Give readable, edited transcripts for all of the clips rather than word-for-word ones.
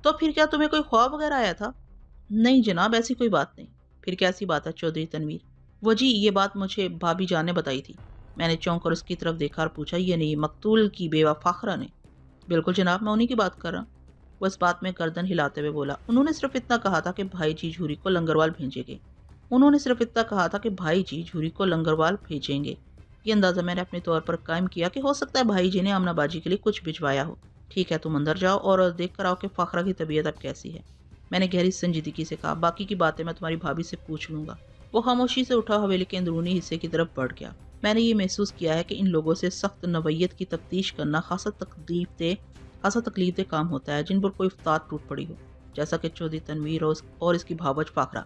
تو پھر کیا تمہیں کوئی خواب وغیرہ آیا تھا؟ نہیں جناب، ایسی کوئی بات نہیں۔ پھر کیسی بات ہے چودھری تنویر؟ وہ جی یہ بات مجھے بھابھی جان نے بتائی تھی۔ میں نے چونک کر اس کی طرف دیکھا اور پوچھا، یہ نہیں مقتول کی بیوہ فاخرہ نے؟ بالکل جناب، میں انہی کی بات کر رہا ہوں۔ وہ اس بات میں گردن ہلاتے ہوئے بولا، انہوں نے صرف اتنا کہا تھا کہ بھائی جی جھوری کو لنگروال بھیجیں گے۔ انہوں نے صرف اتنا کہا تھا کہ بھائی جی جھوری کو لنگروال بھیجیں گے۔ یہ اندازہ میں نے اپنے طور پر قائم کیا کہ ہو سکتا ہے بھائی جی نے آمنہ باجی کے لیے کچھ بھجوایا ہو۔ ٹھیک ہے، تم اندر جاؤ اور دیکھ کر آؤ کہ فاخرہ کی طبیعت اب کیسی ہے۔ میں نے گہری سنجیدگی سے کہا، باقی کی باتیں میں تمہاری بھابھی سے پوچھ لوں گا۔ وہ خاموشی سے اٹھا حویلی کے اندرونی حصے کی طرف بڑھ گیا۔ میں نے یہ محسوس کیا ہے کہ ان لوگوں سے سخت نوعیت کی تفتیش کرنا خاصا تکلیف دہ کام ہوتا ہے جن پر کوئی افتاد ٹوٹ پڑی ہو، جیسا کہ چودھری تنویر اور اس کی بھاوج فاخرہ۔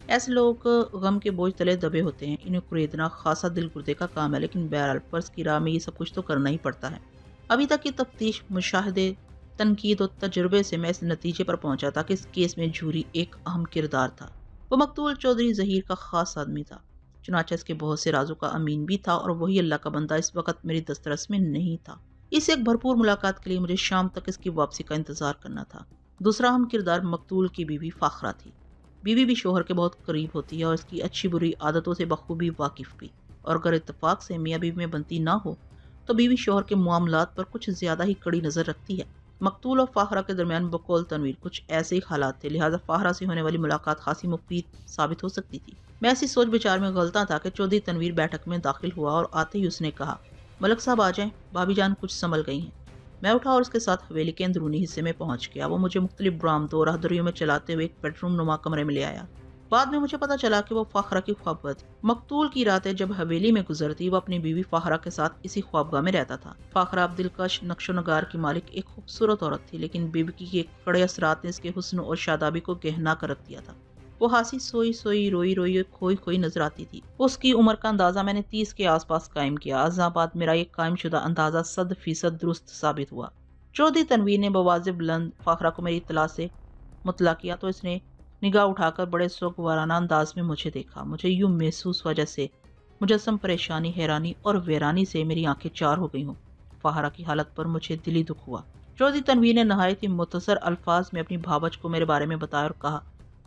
ایسے لوگ غم کے بوجھ تلے دبے ہوتے ہیں، انہیں کریدنا خاصا دل گردے کا کام ہے، لیکن بہرحال فرض کی راہ میں یہ سب کچھ تو کرنا ہی پڑتا ہے۔ ابھی تک کی تفتیش، مشاہدے، تنقید اور تجربے سے میں اس نتیجے پر پہنچا تھا کہ اس کیس میں جھوری ایک اہم کردار تھا۔ وہ مقتول چودھری ظہیر کا خاص آدمی تھا، چنانچہ اس کے بہت سے رازوں کا امین بھی تھا، اور وہی اللہ کا بندہ اس وقت میری دسترس میں نہیں تھا۔ اس ایک بھرپور ملاقات کے لیے مجھے شام تک اس کی واپسی کا انتظار کرنا تھا۔ دوسرا اہم کردار مقتول کی بیوی فاخرہ تھی۔ بیوی بھی شوہر کے بہت قریب ہوتی ہے اور اس کی اچھی بری عادتوں سے بخوبی واقف بھی، اور اگر اتفاق سے میاں بیوی میں بنتی نہ ہو تو بیوی شوہر کے معاملات پر کچھ زیادہ ہی کڑی نظر رکھتی ہے۔ مقتول اور فاخرہ کے درمیان بقول تنویر کچھ ایسے ہی حالات تھے، لہٰذا فاخرہ سے ہونے والی ملاقات خاصی مفید ثابت ہو سکتی تھی۔ میں ایسی سوچ بچار میں غلطاں تھا کہ چودھری تنویر بیٹھک میں داخل ہوا اور آتے ہی اس نے کہا، ملک صاحب آ جائیں، بھابھی جان کچھ سنبھل گئی ہیں۔ میں اٹھا اور اس کے ساتھ حویلی کے اندرونی حصے میں پہنچ گیا۔ وہ مجھے مختلف برآمدوں اور راہدریوں میں چلاتے ہوئے ایک بیڈ روم نما کمرے میں لے آیا۔ بعد میں مجھے پتا چلا کہ وہ فاخرہ کی خوابگاہ تھی۔ مقتول کی راتیں جب حویلی میں گزرتی، وہ اپنی بیوی فاخرہ کے ساتھ اسی خوابگاہ میں رہتا تھا۔ فاخرہ اب دلکش نقش و نگار کی مالک ایک خوبصورت عورت تھی، لیکن بیوی کے کڑے اثرات نے اس کے حسن اور شادابی کو گہنا کر رکھ دیا تھا۔ وہ ہنسی سوئی روئی کھوئی نظر آتی تھی۔ اس کی عمر کا اندازہ میں نے 30 کے آس پاس قائم کیا۔ ازاں بعد میرا یہ قائم شدہ اندازہ 100% درست ثابت ہوا۔ چودھری تنویر نے بواضح بلند فاخرہ کو میری اطلاع سے مطلع کیا تو اس نے نگاہ اٹھا کر بڑے سوگوارانہ انداز میں مجھے دیکھا۔ مجھے یوں محسوس ہوا جیسے مجسم پریشانی، حیرانی اور ویرانی سے میری آنکھیں چار ہو گئی ہوں۔ فاخرہ کی حالت پر مجھے دلی دکھ ہوا۔ چودھری تنویر نے نہایت ہی مختصر الفاظ میں اپنی بھاوج کو میرے بارے میں بتایا اور کہا،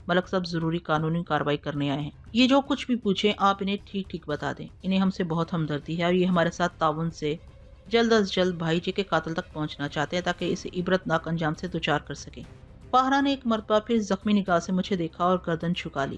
ملک صاحب ضروری قانونی کارروائی کرنے آئے ہیں۔ یہ جو کچھ بھی پوچھیں آپ انہیں ٹھیک بتا دیں۔ انہیں ہم سے بہت ہمدردی ہے اور یہ ہمارے ساتھ تعاون سے جلد از جلد بھائی جی کے قاتل تک پہنچنا چاہتے ہیں تاکہ اسے عبرتناک انجام سے دوچار کر سکیں۔ فاخرہ نے ایک مرتبہ پھر زخمی نگاہ سے مجھے دیکھا اور گردن جھکا لی۔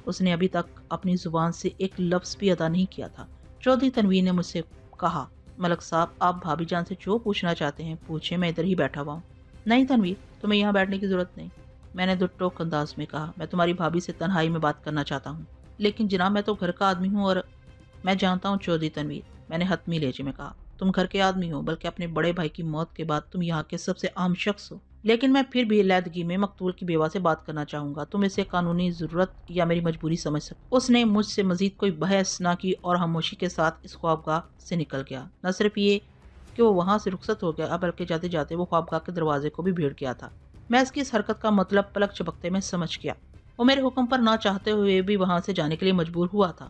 اس نے ابھی تک اپنی زبان سے ایک لفظ بھی ادا نہیں کیا تھا۔ چودھری تنویر نے مجھ سے کہا، ملک صاحب آپ بھابھی جان سے جو پوچھنا چاہتے ہیں پوچھیں، میں ادھر ہی بیٹھا ہوا ہوں۔ نہیں تنویر، تمہیں یہاں بیٹھنے کی ضرورت نہیں، میں نے دٹوک انداز میں کہا۔ میں تمہاری بھابھی سے تنہائی میں بات کرنا چاہتا ہوں۔ لیکن جناب میں تو گھر کا آدمی ہوں اور میں جانتا ہوں چودھری تنویر، میں نے حتمی لہجے میں کہا، تم گھر کے آدمی ہو، بلکہ اپنے بڑے بھائی کی موت کے بعد تم یہاں کے سب سے عام شخص ہو، لیکن میں پھر بھی علیحدگی میں مقتول کی بیوہ سے بات کرنا چاہوں گا۔ تم اسے قانونی ضرورت یا میری مجبوری سمجھ سکتے۔ اس نے مجھ سے مزید کوئی بحث نہ کی اور خاموشی کے ساتھ اس خوابگاہ سے نکل گیا۔ نہ صرف یہ کہ وہ وہاں سے رخصت ہو گیا، بلکہ جاتے جاتے وہ خوابگاہ کے دروازے کو بھی بھیڑ گیا تھا۔ میں اس کی اس حرکت کا مطلب پلک جھپکتے میں سمجھ گیا۔ وہ میرے حکم پر نہ چاہتے ہوئے بھی وہاں سے جانے کے لیے مجبور ہوا تھا۔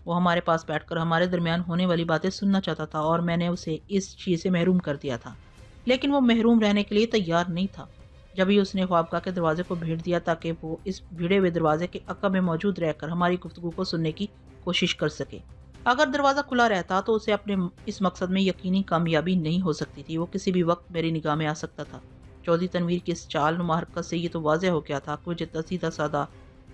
وہ ہمارے پاس بیٹھ کر ہمارے درمیان ہونے والی باتیں سننا چاہتا تھا اور میں نے اسے اس چیز سے محروم کر دیا تھا، لیکن وہ محروم رہنے کے لیے تیار نہیں تھا۔ جب ہی اس نے خوابگاہ کے دروازے کو بھیڑ دیا تاکہ وہ اس بھیڑے ہوئے دروازے کے عقب میں موجود رہ کر ہماری گفتگو کو سننے کی کوشش کر سکے۔ اگر دروازہ کھلا رہتا تو اسے اپنے اس مقصد میں یقینی کامیابی نہیں ہو سکتی تھی۔ وہ کسی بھی وقت میری نگاہ میں آ سکتا تھا۔ چودھری تنویر کی اس چال نما حرکت سے یہ تو واضح ہو گیا تھا کہ وہ جتنا سیدھا سادہ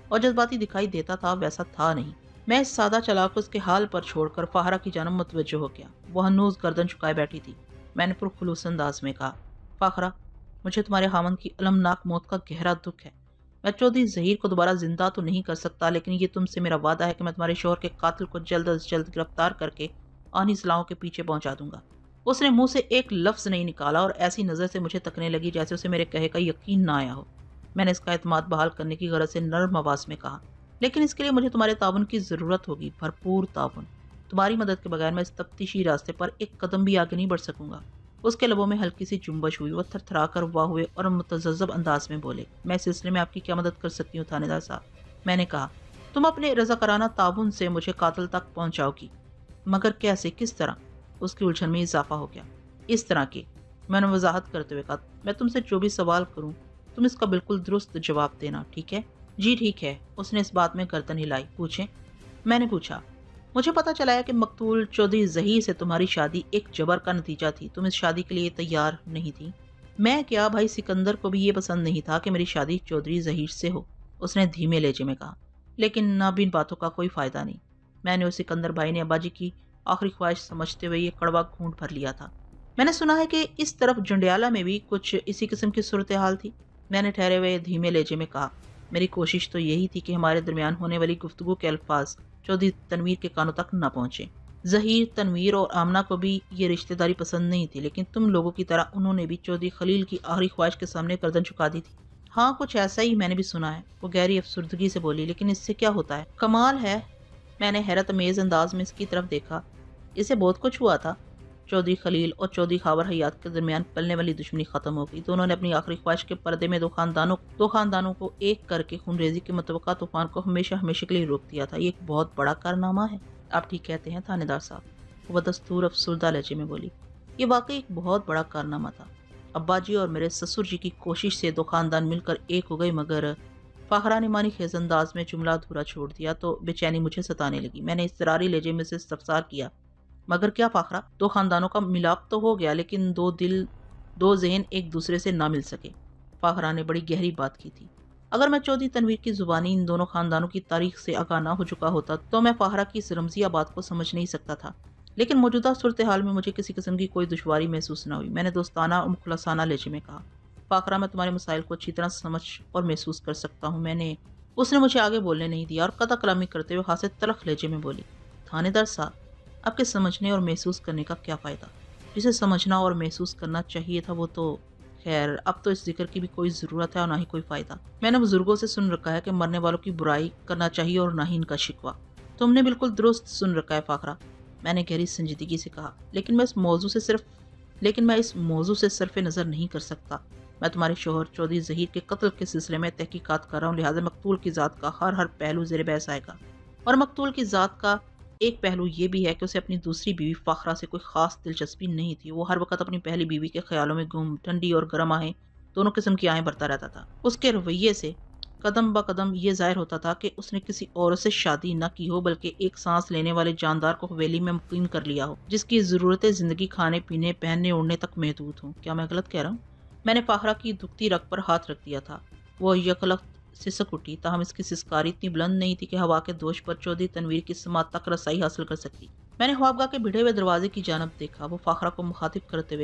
اور جذباتی دکھائی دیتا تھا ویسا تھا نہیں۔ میں اس سادہ چلاک کو اس کے حال پر چھوڑ کر فاخرہ کی جانب متوجہ ہو گیا۔ وہ ہنوز گردن جھکائے بیٹھی تھی۔ میں نے پرخلوص انداز میں کہا، فاخرہ، مجھے تمہارے خاوند کی المناک موت کا گہرا دکھ ہے۔ میں چودھری ظہیر کو دوبارہ زندہ تو نہیں کر سکتا، لیکن یہ تم سے میرا وعدہ ہے کہ میں تمہارے شوہر کے قاتل کو جلد از جلد گرفتار کر کے آنی سلاؤں کے پیچھے پہنچا دوں گا۔ اس نے منہ سے ایک لفظ نہیں نکالا اور ایسی نظر سے مجھے تکنے لگی جیسے اسے میرے کہے کا یقین نہ آیا ہو۔ میں نے اس کا اعتماد بحال کرنے کی غرض سے نرم آواز میں کہا، لیکن اس کے لیے مجھے تمہارے تعاون کی ضرورت ہوگی، بھرپور تعاون۔ تمہاری مدد کے بغیر میں اس تفتیشی راستے پر ایک قدم بھی آگے نہیں بڑھ سکوں گا۔ اس کے لبوں میں ہلکی سی جنبش ہوئی۔ وہ تھر تھرا کر واہ ہوئے اور متذبذب انداز میں بولے، میں اس سلسلے میں آپ کی کیا مدد کر سکتی ہوں تھانے دار صاحب؟ میں نے کہا، تم اپنے رضاکارانہ تعاون سے مجھے قاتل تک پہنچاؤ گی، مگر کیسے، کس طرح؟ اس کی الجھن میں اضافہ ہو گیا۔ اس طرح کے، میں نے وضاحت کرتے ہوئے کہا، میں تم سے جو بھی سوال کروں तुम इसका बिल्कुल दुरुस्त जवाब देना, ठीक है? जी ठीक है। उसने इस बात में गर्दन हिलाई। पूछें? मैंने पूछा। मुझे पता चला है कि मकतूल चौधरी ज़हीर से तुम्हारी शादी एक जबर का नतीजा थी। तुम इस शादी के लिए तैयार नहीं थी। मैं क्या, भाई सिकंदर को भी ये पसंद नहीं था कि मेरी शादी चौधरी ज़हीर से हो, उसने धीमे लहजे में कहा। लेकिन अब इन बातों का कोई फ़ायदा नहीं। मैंने और सिकंदर भाई ने अब्बाजी की आखिरी ख्वाहिश समझते हुए ये कड़वा घूंट भर लिया था। मैंने सुना है कि इस तरफ जंडियाला में भी कुछ इसी किस्म की सूरत हाल थी। मैंने ठहरे हुए धीमे लहजे में कहा। मेरी कोशिश तो यही थी कि हमारे दरमियान होने वाली गुफ्तगू के अल्फाज चौधरी तनवीर के कानों तक न पहुंचे। ज़हीर, तनवीर और आमना को भी ये रिश्तेदारी पसंद नहीं थी, लेकिन तुम लोगों की तरह उन्होंने भी चौधरी खलील की आखिरी ख्वाहिश के सामने गर्दन झुका दी थी। हाँ, कुछ ऐसा ही मैंने भी सुना है, वो गहरी अफसुर्दगी से बोली। लेकिन इससे क्या होता है? कमाल है। मैंने हैरत अमेज अंदाज में इसकी तरफ देखा। इसे बहुत कुछ हुआ था। चौधरी खलील और चौधरी खावर हयात के दरमियान पलने वाली दुश्मनी खत्म हो गई। दोनों ने अपनी आखिरी ख्वाहिश के पर्दे में दो खानदानों को एक करके खूनरेजी के मुतवक्का तूफान को हमेशा हमेशा के लिए रोक दिया था। ये एक बहुत बड़ा कारनामा है। आप ठीक कहते हैं थानेदार साहब, वो बदस्तूर अफसुर्दा लहजे में बोली। ये वाकई एक बहुत बड़ा कारनामा था। अब्बा जी और मेरे ससुर जी की कोशिश से दो खानदान मिलकर एक हो गई, मगर फाखरा ने मानी खेज अंदाज में जुमला अधूरा छोड़ दिया तो बेचैनी मुझे सताने लगी। मैंने इस्तरारी लहजे में से इस्तफसार किया, मगर क्या फाखरा? दो खानदानों का मिलाप तो हो गया, लेकिन दो दिल, दो ज़हन एक दूसरे से ना मिल सके। फाखरा ने बड़ी गहरी बात की थी। अगर मैं चौधरी तनवीर की जुबानी इन दोनों खानदानों की तारीख से आगाह ना हो चुका होता तो मैं फाखरा की इस रमजिया बात को समझ नहीं सकता था। लेकिन मौजूदा सूरत हाल में मुझे किसी किस्म की कोई दुश्वारी महसूस न हुई। मैंने दोस्ताना और मुखलसाना लहजे में कहा, फाखरा, मैं तुम्हारे मसाइल को अच्छी तरह समझ और महसूस कर सकता हूँ। उसने मुझे आगे बोलने नहीं दिया और कता कलामी करते हुए खासे तलख लहजे में बोली, थानेदार साहब, आपके समझने और महसूस करने का क्या फ़ायदा? जिसे समझना और महसूस करना चाहिए था वो तो, खैर, अब तो इस जिक्र की भी कोई ज़रूरत है और ना ही कोई फ़ायदा। मैंने बुजुर्गों से सुन रखा है कि मरने वालों की बुराई करना चाहिए और ना ही इनका शिकवा। तुमने बिल्कुल दुरुस्त सुन रखा है फाखरा, मैंने गहरी संजीदगी से कहा। लेकिन मैं इस मौजू से सिर्फ नज़र नहीं कर सकता। मैं तुम्हारे शोहर चौधरी ज़हीर के कत्ल के सिलसिले में तहकीकात कर रहा हूँ, लिहाजा मकतूल की ज़ात का हर पहलू ज़ेर बहस आएगा। और मकतूल की ज़ात का एक पहलू ये भी है कि उसे अपनी दूसरी बीवी फाखरा से कोई खास दिलचस्पी नहीं थी। वो हर वक्त अपनी पहली बीवी के ख्यालों में गुम, ठंडी और गर्म आहें, दोनों किस्म की आहें भरता रहता था। उसके रवैये से कदम ब कदम ये जाहिर होता था कि उसने किसी औरत से शादी न की हो, बल्कि एक सांस लेने वाले जानदार को हवेली में मुकीम कर लिया हो, जिसकी ज़रूरतें ज़िंदगी खाने पीने पहनने ओढ़ने तक महदूद हों। क्या मैं गलत कह रहा हूँ? मैंने फाखरा की दुखती रग पर हाथ रख दिया था। वो यकलख्त सिसक उठी, ताहम इसकी सिसकारी इतनी बुलंद नहीं थी कि हवा के दोष पर चौधरी तनवीर की समात तक रसाई हासिल कर सकती। मैंने ख्वाबगाह के भिड़े हुए दरवाजे की जानब देखा। वो फाखरा को मुखातिब करते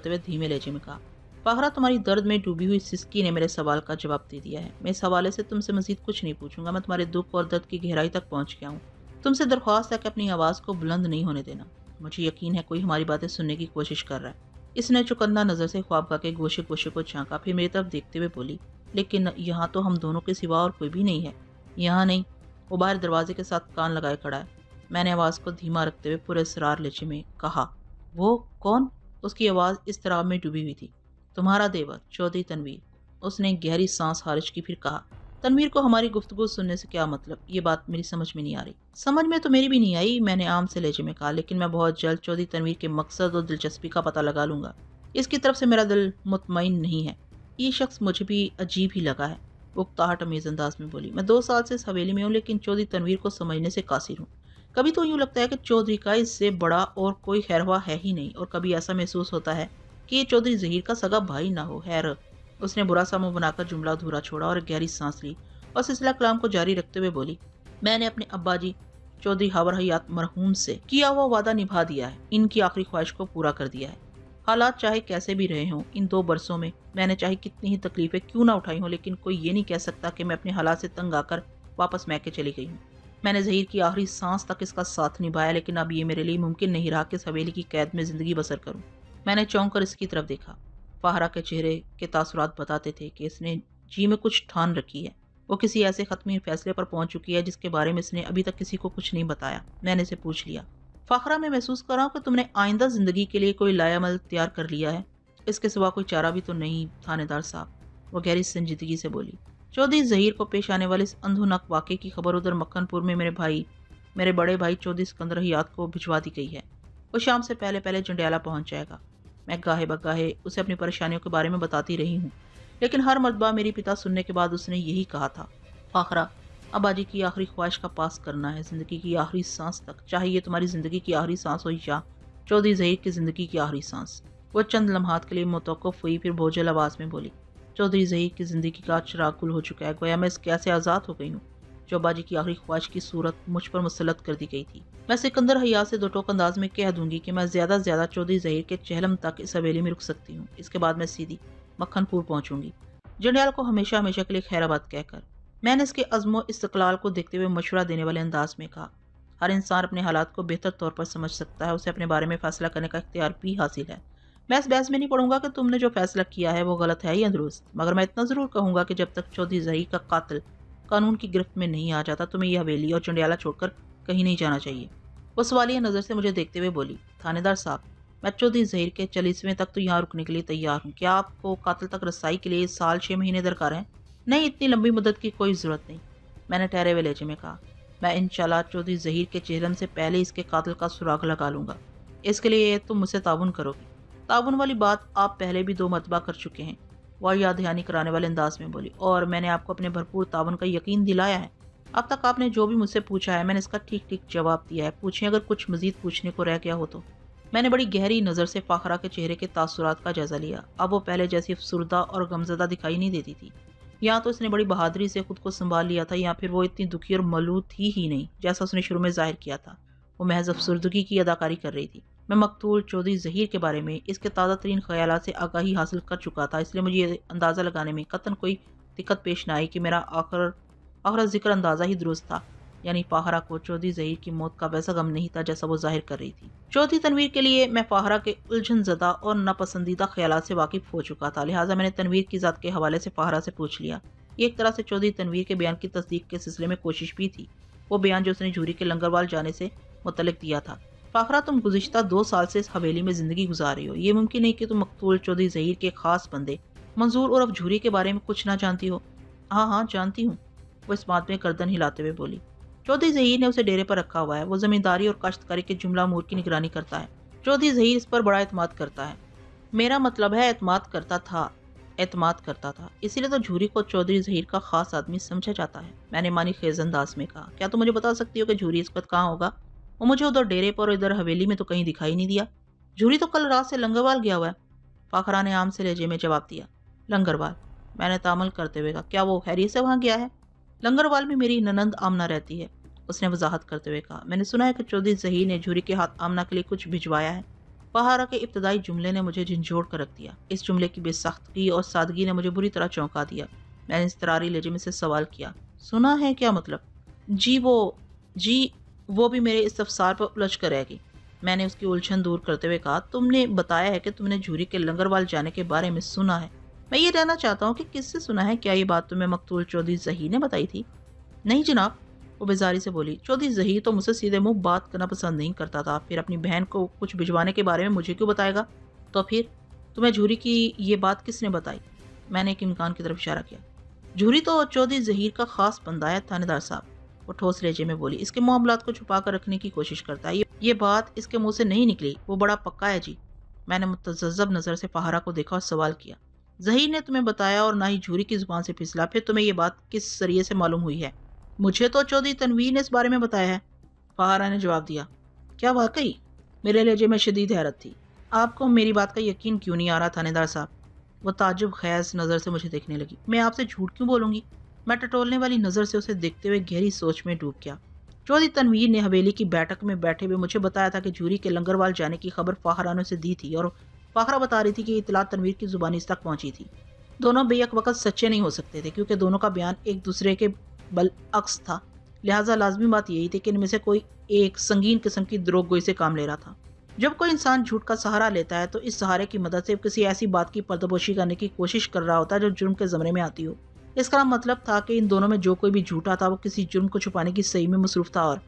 हुए धीमे लहजे में कहा, फाखरा, तुम्हारी दर्द में डूबी हुई सिसकी ने मेरे सवाल का जवाब दे दिया है। मैं इस हवाले से तुमसे मजीद कुछ नहीं पूछूंगा। मैं तुम्हारे दुख और दर्द की गहराई तक पहुंच गया हूँ। तुमसे दरख्वास्त है कि अपनी आवाज़ को बुलंद नहीं होने देना। मुझे यकीन है कोई हमारी बातें सुनने की कोशिश कर रहा है। इसने चुकन्ना नज़र से ख्वाबगाह के गोशे गोशे को झांका, फिर मेरी तरफ देखते हुए बोली, लेकिन यहाँ तो हम दोनों के सिवा और कोई भी नहीं है। यहाँ नहीं। वो बाहर दरवाजे के साथ कान लगाए खड़ा है। मैंने आवाज़ को धीमा रखते हुए पूरे इसरार लहजे में कहा, वो कौन? उसकी आवाज़ इस तरह में डूबी हुई थी। तुम्हारा देवर चौधरी तनवीर। उसने गहरी सांस खारिज की, फिर कहा, तनवीर को हमारी गुफ्तगू सुनने से क्या मतलब? ये बात मेरी समझ में नहीं आ रही। समझ में तो मेरी भी नहीं आई, मैंने आम से लहजे में कहा, लेकिन मैं बहुत जल्द चौधरी तनवीर के मकसद और दिलचस्पी का पता लगा लूंगा। इसकी तरफ से मेरा दिल मुतमईन नहीं है। ये शख्स मुझे भी अजीब ही लगा है। वो उकताहट अमेज अंदाज में बोली, मैं 2 साल से इस हवेली में हूँ, लेकिन चौधरी तनवीर को समझने से कासिर हूँ। कभी तो यूँ लगता है कि चौधरी का इससे बड़ा और कोई खैरवा है ही नहीं, और कभी ऐसा महसूस होता है कि ये चौधरी ज़हीर का सगा भाई ना हो। खैर, उसने बुरा सा मुंह बनाकर जुमला अधूरा छोड़ा और गहरी सांस ली और सिलसिला कलाम को जारी रखते हुए बोली, मैंने अपने अब्बा जी चौधरी खावर हयात मरहूम से किया हुआ वादा निभा दिया है। इनकी आखिरी ख्वाहिश को पूरा कर दिया है। हालात चाहे कैसे भी रहे हों, इन 2 बरसों में मैंने चाहे कितनी ही तकलीफें क्यों ना उठाई हों, लेकिन कोई ये नहीं कह सकता कि मैं अपने हालात से तंग आकर वापस मैके चली गई हूँ। मैंने ज़हीर की आखिरी सांस तक इसका साथ निभाया, लेकिन अब ये मेरे लिए मुमकिन नहीं रहा कि इस हवेली की कैद में ज़िंदगी बसर करूँ। मैंने चौंक कर इसकी तरफ देखा। फाहरा के चेहरे के तासुरात बताते थे कि इसने जी में कुछ ठान रखी है। वो किसी ऐसे ख़त्मी फैसले पर पहुंच चुकी है जिसके बारे में इसने अभी तक किसी को कुछ नहीं बताया। मैंने इसे पूछ लिया, फाखरा, मैं महसूस कर रहा हूँ कि तुमने आइंदा ज़िंदगी के लिए कोई लायामल तैयार कर लिया है। इसके सिवा कोई चारा भी तो नहीं थानेदार साहब, वो गहरी संजीदगी से बोली। चौधरी ज़हीर को पेश आने वाले इस अंधोनाक वाक़े की खबर उधर मक्खनपुर में मेरे बड़े भाई चौधरी सिकंदर हयात को भिजवा दी गई है। वो शाम से पहले जंडियाला पहुंच जाएगा। मैं गाहे बगाहे उसे अपनी परेशानियों के बारे में बताती रही हूँ, लेकिन हर मर्तबा मेरे पिता सुनने के बाद उसने यही कहा था, फाखरा, अब्बाजी की आखिरी ख्वाहिश का पास करना है, जिंदगी की आखिरी सांस तक, चाहे ये तुम्हारी जिंदगी की आखिरी सांस हो या चौधरी ज़हीर की जिंदगी की आखिरी सांस। वो चंद लम्हात के लिए मुतवक्किफ हुई, फिर बोझल आवाज में बोली, चौधरी ज़हीर की जिंदगी का चिराग गुल हो चुका है, गोया मैं इस कैद से आज़ाद हो गई हूँ जो अब्बाजी की आखिरी ख्वाहिश की सूरत मुझ पर मुसलत कर दी गई थी। मैं सिकंदर हया से दो टोक अंदाज में कह दूंगी कि मैं ज्यादा से ज्यादा चौधरी ज़हीर के चहलम तक इस हवेली में रुक सकती हूँ। इसके बाद मैं सीधी मक्खनपुर पहुंचूंगी, जंडियाल को हमेशा हमेशा के लिए खैराबाद कहकर। मैंने इसके अज़्म इस्तक़लाल को देखते हुए मशवरा देने वाले अंदाज में कहा, हर इंसान अपने हालात को बेहतर तौर पर समझ सकता है, उसे अपने बारे में फैसला करने का इख्तियार भी हासिल है। मैं इस बहस में नहीं पढ़ूंगा कि तुमने जो फैसला किया है वो गलत है या दुरुस्त, मगर मैं इतना जरूर कहूंगा कि जब तक चौधरी ज़हीर का कातिल कानून की गिरफ्त में नहीं आ जाता, तुम्हें यह हवेली और चंडियाला छोड़कर कहीं नहीं जाना चाहिए। वो सवालिया नजर से मुझे देखते हुए बोली, थानेदार साहब, मैं चौधरी ज़हीर के 40वें तक तो यहाँ रुकने के लिए तैयार हूँ। क्या आपको कातिल तक रसाई के लिए साल 6 महीने दरकार हैं? नहीं, इतनी लंबी मुद्दत की कोई ज़रूरत नहीं, मैंने ठहरे हुए लहजे में कहा। मैं इंशाल्लाह चौधरी ज़हीर के चेहरम से पहले इसके कातिल का सुराग लगा लूंगा। इसके लिए तुम मुझसे ताउन करोगी। ताउन वाली बात आप पहले भी 2 मरतबा कर चुके हैं, वह याद दहानी कराने वाले अंदाज में बोली, और मैंने आपको अपने भरपूर ताउन का यकीन दिलाया है। अब तक आपने जो भी मुझसे पूछा है मैंने इसका ठीक ठीक जवाब दिया है। पूछें अगर कुछ मजीद पूछने को रह गया हो तो। मैंने बड़ी गहरी नज़र से फाखरा के चेहरे के तासुरात का जायजा लिया। अब वो पहले जैसी अफसुर्दा और गमज़दा दिखाई नहीं देती थी। या तो इसने बड़ी बहादुरी से खुद को संभाल लिया था, या फिर वो इतनी दुखी और मलूल थी ही नहीं जैसा उसने शुरू में जाहिर किया था। वो महज अफसुर्दगी की अदाकारी कर रही थी। मैं मकतूल चौधरी ज़हीर के बारे में इसके ताज़ा तरीन ख्यालात से आगाही हासिल कर चुका था, इसलिए मुझे ये अंदाज़ा लगाने में कतन कोई दिक्कत पेश न आई कि मेरा आखिर जिक्र अंदाज़ा ही दुरुस्त था, यानी फाहरा को चौधरी ज़हीर की मौत का वैसा गम नहीं था जैसा वो जाहिर कर रही थी। चौधरी तनवीर के लिए मैं फाहरा के उलझन ज़दा और नापसंदीदा ख्यालात से वाकिफ हो चुका था, लिहाजा मैंने तनवीर की ज़ात के हवाले से फाहरा से पूछ लिया। ये एक तरह से चौधरी तनवीर के बयान की तस्दीक के सिलसिले में कोशिश भी थी, वो बयान जो उसने झूरी के लंगरवाल जाने से मुतल्लिक दिया था। फाखरा, तुम गुज़िश्ता 2 साल से इस हवेली में ज़िंदगी गुजार रही हो, ये मुमकिन नहीं कि तुम मकतूल चौधरी ज़हीर के खास बंदे मंजूर और झूरी के बारे में कुछ ना जानती हो। हाँ, जानती हूँ, वो इस बात में गर्दन हिलाते हुए बोली। चौधरी ज़हीर ने उसे डेरे पर रखा हुआ है, वो ज़मींदारी और काश्तकारी के जुमला अमूर की निगरानी करता है। चौधरी ज़हीर इस पर बड़ा एतमाद करता है। मेरा मतलब है एतमाद करता था, इसीलिए तो झूरी को चौधरी ज़हीर का खास आदमी समझा जाता है। मैंने मानी खेज अंदाज में कहा, क्या तुम मुझे बता सकती हो कि झूरी इस वक्त कहाँ होगा? वो मुझे उधर डेरे पर और इधर हवेली में तो कहीं दिखाई नहीं दिया। झूरी तो कल रात से लंगरवाल गया हुआ है, फाखरा ने आम से लहजे में जवाब दिया। लंगरवाल? मैंने तामल करते हुए कहा, क्या वो खैरियत से वहाँ गया है? लंगरवाल में मेरी ननंद आमना रहती है, उसने वजाहत करते हुए कहा। मैंने सुना है कि चौधरी ज़हीर ने झूरी के हाथ आमना के लिए कुछ भिजवाया है। फाहरा के इब्तदाई जुमले ने मुझे झंझोड़ कर रख दिया। इस जुमले की बेसख्तगी और सादगी ने मुझे बुरी तरह चौंका दिया। मैंने इस्तरारी लहजे में से सवाल किया, सुना है क्या मतलब? जी वो भी मेरे इस्तफसार पर उलझ कर रह गई। मैंने उसकी उलझन दूर करते हुए कहा, तुमने बताया है कि तुमने झूरी के लंगरवाल जाने के बारे में सुना है। मैं ये जानना चाहता हूँ कि किससे सुना है? क्या ये बात तुम्हें मकतूल चौधरी ज़हीर ने बताई थी? नहीं जनाब, वो बेजारी से बोली। चौधरी ज़हीर तो मुझसे सीधे मुंह बात करना पसंद नहीं करता था, फिर अपनी बहन को कुछ भिजवाने के बारे में मुझे क्यों बताएगा? तो फिर तुम्हें झूरी की ये बात किसने बताई? मैंने एक इम्कान की तरफ इशारा किया। झूरी तो चौधरी ज़हीर का खास बंदा है थानेदार साहब, वो ठोस लहजे में बोली। इसके मामलात को छुपा कर रखने की कोशिश करता है, ये बात इसके मुंह से नहीं निकली, वो बड़ा पक्का है जी। मैंने मुतज़्ज़ब नज़र से फाहरा को देखा और सवाल किया, ज़हीर ने तुम्हें बताया और ना ही झूरी की जुबान से फिसला, फिर तुम्हें ये बात किस जरिए से मालूम हुई है? मुझे तो चौधरी तनवीर ने इस बारे में बताया है, फाहरा ने जवाब दिया। क्या वाकई? मेरे लहजे में शदीद हैरत थी। आपको मेरी बात का यकीन क्यों नहीं आ रहा थानेदार साहब? वो ताज्जुब खैज नज़र से मुझे देखने लगी। मैं आपसे झूठ क्यों बोलूंगी? मैं टटोलने वाली नज़र से उसे देखते हुए गहरी सोच में डूब गया। चौधरी तनवीर ने हवेली की बैठक में बैठे हुए मुझे बताया था कि झूरी के लंगरवाल जाने की खबर फाहरा ने उसे दी थी, और फाहरा बता रही थी कि इतला तनवीर की जुबानी इस तक पहुंची थी। दोनों बेयक वक्त सच्चे नहीं हो सकते थे, क्योंकि दोनों का बयान एक दूसरे के बल अक्स था। लिहाजा लाजमी बात यही थी कि इनमें से कोई एक संगीन किस्म की द्रोहगोई से काम ले रहा था। जब कोई इंसान झूठ का सहारा लेता है तो इस सहारे की मदद से किसी ऐसी बात की पर्दापोशी करने की कोशिश कर रहा होता है जो जुर्म के ज़मरे में आती हो। इसका मतलब था कि इन दोनों में जो कोई भी झूठा था वो किसी जुर्म को छुपाने की सही में मसरूफ था, और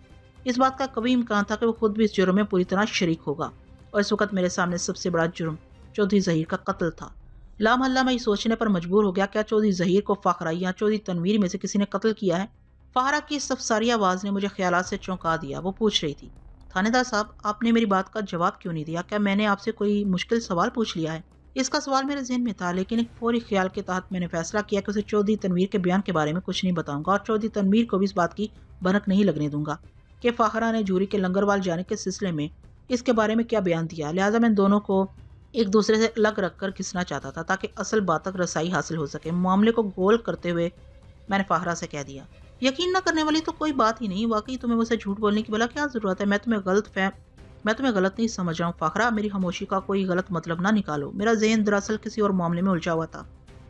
इस बात का कभी इम्कान था कि वो खुद भी इस जुर्म में पूरी तरह शरीक होगा। और इस वक्त मेरे सामने सबसे बड़ा जुर्म चौधरी ज़हीर का कत्ल था। लामहल्ला मैं ये सोचने पर मजबूर हो गया, क्या चौधरी ज़हीर को फाखरा या चौधरी तनवीर में से किसी ने कत्ल किया है? फाहरा की इस अफसारी आवाज़ ने मुझे ख्यालात से चौंका दिया। वो पूछ रही थी, تھانے دار صاحب، آپ نے میری بات کا جواب کیوں نہیں دیا؟ کیا میں نے آپ سے کوئی مشکل سوال پوچھ لیا ہے؟ اس کا سوال میرے ذہن میں تھا، لیکن ایک فوری خیال کے تحت میں نے فیصلہ کیا کہ اسے چودھری تنویر کے بیان کے بارے میں کچھ نہیں بتاؤں گا، اور چودھری تنویر کو بھی اس بات کی بھنک نہیں لگنے دوں گا کہ فاخرہ نے جوری کے لنگروال جانے کے سلسلے میں اس کے بارے میں کیا بیان دیا۔ لہٰذا میں دونوں کو ایک دوسرے سے الگ رکھ کر گھسنا چاہتا تھا تاکہ اصل بات تک رسائی حاصل ہو سکے۔ معاملے کو گول کرتے ہوئے میں نے فاخرہ سے کہہ دیا، یقین نہ کرنے والی تو کوئی بات ہی نہیں، واقعی تمہیں مجھ سے جھوٹ بولنے کی بھلا کیا ضرورت ہے؟ میں تمہیں غلط نہیں سمجھ رہا ہوں فاخرہ، میری خاموشی کا کوئی غلط مطلب نہ نکالو۔ میرا ذہن دراصل کسی اور معاملے میں الجھا ہوا تھا۔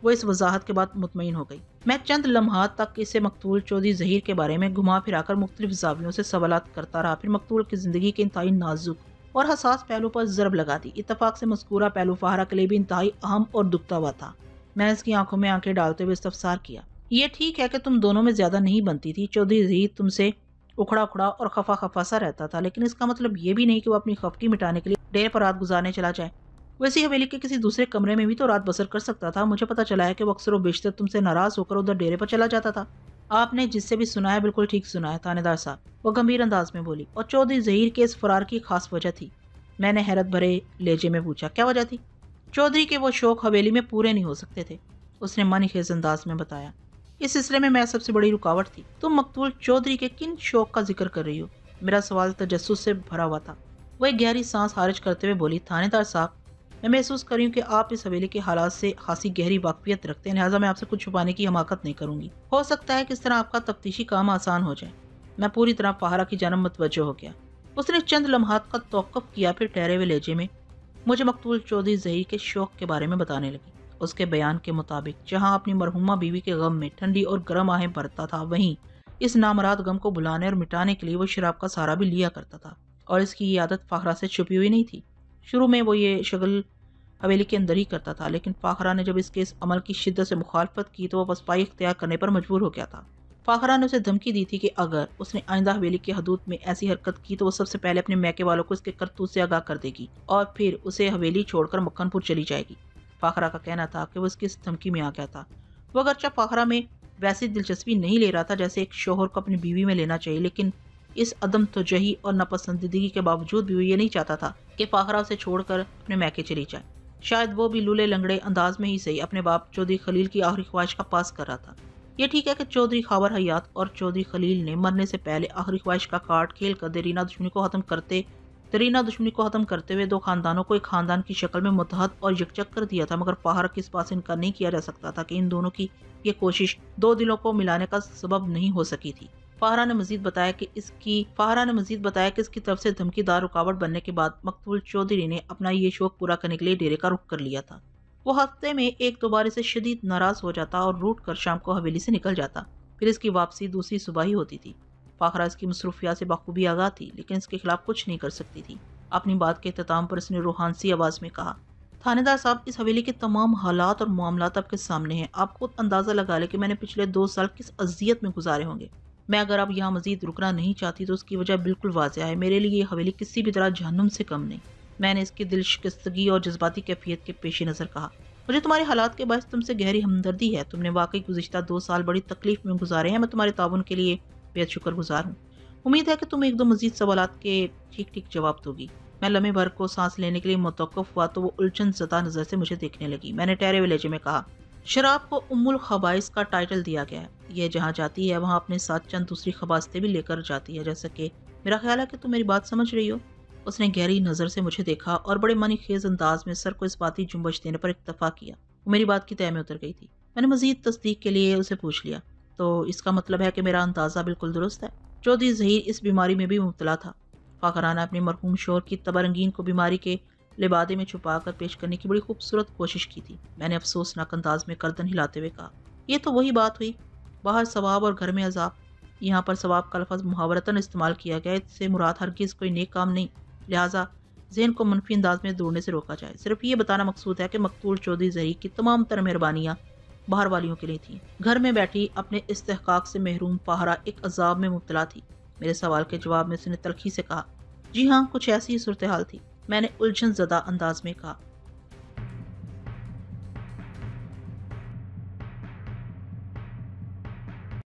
وہ اس وضاحت کے بعد مطمئن ہو گئی۔ میں چند لمحات تک اسے مقتول چودھری ظہیر کے بارے میں گھما پھرا کر مختلف زاویوں سے سوالات کرتا رہا، پھر مقتول کی زندگی کے انتہائی نازک اور حساس پہلو پر ضرب لگا دی۔ اتفاق سے مذکورہ پہلو فاخرہ کے لیے بھی انتہائی اہم اور دکھتا ہوا تھا۔ میں نے اس کی آنکھوں میں آنکھیں ڈالتے ہوئے استفسار کیا، یہ ٹھیک ہے کہ تم دونوں میں زیادہ نہیں بنتی تھی، چودھری ظہیر تم سے اکھڑا اکھڑا اور خفا خفا سا رہتا تھا، لیکن اس کا مطلب یہ بھی نہیں کہ وہ اپنی خفگی مٹانے کے لیے ڈیرے پر رات گزارنے چلا جائے۔ وہ اسی حویلی کے کسی دوسرے کمرے میں بھی تو رات بسر کر سکتا تھا۔ مجھے پتا چلا ہے کہ وہ اکثر و بیشتر تم سے ناراض ہو کر ادھر ڈیرے پر چلا جاتا تھا۔ آپ نے جس سے بھی سنا ہے بالکل ٹھیک سنا ہے تھانے دار صاحب، وہ گمبھیر انداز میں بولی، اور چودھری ظہیر کے اس فرار کی خاص وجہ تھی۔ میں نے حیرت بھرے لہجے میں پوچھا، کیا وجہ تھی؟ چودھری کے وہ شوق حویلی میں پورے نہیں ہو سکتے تھے، اس نے معنی خیز انداز میں بتایا۔ اس سلسلے میں سب سے بڑی رکاوٹ تھی۔ تم مقتول چودھری کے کن شوق کا ذکر کر رہی ہو؟ میرا سوال تجسس سے بھرا ہوا تھا۔ وہ ایک گہری سانس خارج کرتے ہوئے بولی، تھانے دار صاحب، میں محسوس کر رہی ہوں کہ آپ اس حویلی کے حالات سے خاصی گہری واقفیت رکھتے ہیں، لہٰذا میں آپ سے کچھ چھپانے کی حماقت نہیں کروں گی۔ ہو سکتا ہے کہ اس طرح آپ کا تفتیشی کام آسان ہو جائے۔ میں پوری طرح فاخرہ کی جانب متوجہ ہو گیا۔ اس نے چند لمحات کا توقف کیا، پھر ٹھہرے ہوئے لہجے میں مجھے مقتول چودھری ظہیر کے شوق کے بارے میں بتانے لگی۔ اس کے بیان کے مطابق جہاں اپنی مرحومہ بیوی کے غم میں ٹھنڈی اور گرم آہیں بھرتا تھا، وہیں اس نامراد غم کو بھلانے اور مٹانے کے لیے وہ شراب کا سہارا بھی لیا کرتا تھا، اور اس کی یہ عادت فاخرہ سے چھپی ہوئی نہیں تھی۔ شروع میں وہ یہ شغل حویلی کے اندر ہی کرتا تھا، لیکن فاخرہ نے جب اس کے اس عمل کی شدت سے مخالفت کی تو وہ پسپائی اختیار کرنے پر مجبور ہو گیا تھا۔ فاخرہ نے اسے دھمکی دی تھی کہ اگر اس نے آئندہ حویلی کی حدود میں ایسی حرکت کی تو وہ سب سے پہلے اپنے میکے والوں کو اس کے کرتوت سے آگاہ کر دے گی، اور پھر اسے حویلی چھوڑ کر مکھن پور چلی جائے گی۔ فاخرہ کا کہنا تھا کہ وہ اس کی اس دھمکی میں آ گیا تھا۔ وہ اگرچہ فاخرہ میں ویسی دلچسپی نہیں لے رہا تھا جیسے ایک شوہر کو اپنی بیوی میں لینا چاہیے، لیکن اس عدم توجہی اور ناپسندیدگی کے باوجود بھی وہ یہ نہیں چاہتا تھا کہ فاخرہ اسے چھوڑ کر اپنے میکے چلی جائے۔ شاید وہ بھی لولے لنگڑے انداز میں ہی صحیح اپنے باپ چودھری خلیل کی آخری خواہش کا پاس کر رہا تھا۔ یہ ٹھیک ہے کہ چودھری خاور حیات اور چودھری خلیل نے مرنے سے پہلے آخری خواہش کا کارڈ کھیل کر دیرینہ دشمنی کو ختم کرتے ہوئے دو خاندانوں کو ایک خاندان کی شکل میں متحد اور یکجا کر دیا تھا، مگر فاخرہ کی اس بات سے انکار نہیں کیا جا سکتا تھا کہ ان دونوں کی یہ کوشش دو دلوں کو ملانے کا سبب نہیں ہو سکی تھی۔ فاخرہ نے مزید بتایا کہ اس کی طرف سے دھمکی دار رکاوٹ بننے کے بعد مقتول چودھری نے اپنا یہ شوق پورا کرنے کے لیے ڈیرے کا رخ کر لیا تھا۔ وہ ہفتے میں ایک دو بار سے شدید ناراض ہو جاتا اور روٹ کر شام کو حویلی سے نکل جاتا، پھر اس کی واپسی دوسری صبح ہی ہوتی تھی۔ فاخرہ اس کی مصروفیات سے بخوبی آگاہ تھی، لیکن اس کے خلاف کچھ نہیں کر سکتی تھی۔ اپنی بات کے اختتام پر اس نے روحانسی آواز میں کہا، تھانے دار صاحب، اس حویلی کے تمام حالات اور معاملات آپ کے سامنے ہیں۔ آپ خود اندازہ لگا لیں کہ میں نے پچھلے 2 سال کس اذیت میں گزارے ہوں گے۔ میں اگر اب یہاں مزید رکنا نہیں چاہتی تو اس کی وجہ بالکل واضح ہے۔ میرے لیے یہ حویلی کسی بھی طرح جہنم سے کم نہیں۔ میں نے اس کی دل شکستگی اور جذباتی کیفیت کے پیش نظر کہا، مجھے تمہارے حالات کے باعث تم سے گہری ہمدردی ہے۔ تم نے واقعی گزشتہ 2 سال بڑی تکلیف میں گزارے ہیں۔ میں تمہارے تعاون کے لیے بے حد شکر گزار ہوں۔ امید ہے کہ تم ایک دو مزید سوالات کے ٹھیک جواب دو گی۔ میں لمحے بھر کو سانس لینے کے لیے متوقف ہوا تو وہ الجھن زدہ نظر سے مجھے دیکھنے لگی۔ میں نے ٹھہرے ہوئے لہجے میں کہا، شراب کو ام الخبائث کا ٹائٹل دیا گیا ہے۔ یہ جہاں جاتی ہے وہاں اپنے ساتھ چند دوسری خباستیں بھی لے کر جاتی ہے، جیسا کہ میرا خیال ہے کہ تم میری بات سمجھ رہی ہو۔ اس نے گہری نظر سے مجھے دیکھا اور بڑے معنی خیز انداز میں سر کو اس باتی جنبش دینے پر اکتفا کیا۔ وہ میری بات کی تہہ میں اتر گئی تھی۔ میں نے مزید تصدیق کے لیے اسے پوچھ لیا، تو اس کا مطلب ہے کہ میرا اندازہ بالکل درست ہے؟ چودھری ظہیر اس بیماری میں بھی مبتلا تھا۔ فاخرہ نے اپنے مرحوم شوہر کی تبرنگین کو بیماری کے لبادے میں چھپا کر پیش کرنے کی بڑی خوبصورت کوشش کی تھی۔ میں نے افسوسناک انداز میں گردن ہلاتے ہوئے کہا، یہ تو وہی بات ہوئی، باہر ثواب اور گھر میں عذاب۔ یہاں پر ثواب کا لفظ محاورتاً استعمال کیا گیا، اس سے مراد ہرگز کوئی نیک کام نہیں، لہٰذا ذہن کو منفی انداز میں دوڑنے سے روکا جائے۔ صرف یہ بتانا مقصود ہے کہ مقتول چودھری ظہیر کی تمام تر مہربانیاں باہر والیوں کے لیے تھیں۔ گھر میں بیٹھی اپنے استحقاق سے محروم فاخرہ ایک عذاب میں مبتلا تھی۔ میرے سوال کے جواب میں اس نے تلخی سے کہا، جی ہاں، کچھ ایسی ہی صورتحال تھی۔ میں نے الجھن زدہ انداز میں کہا،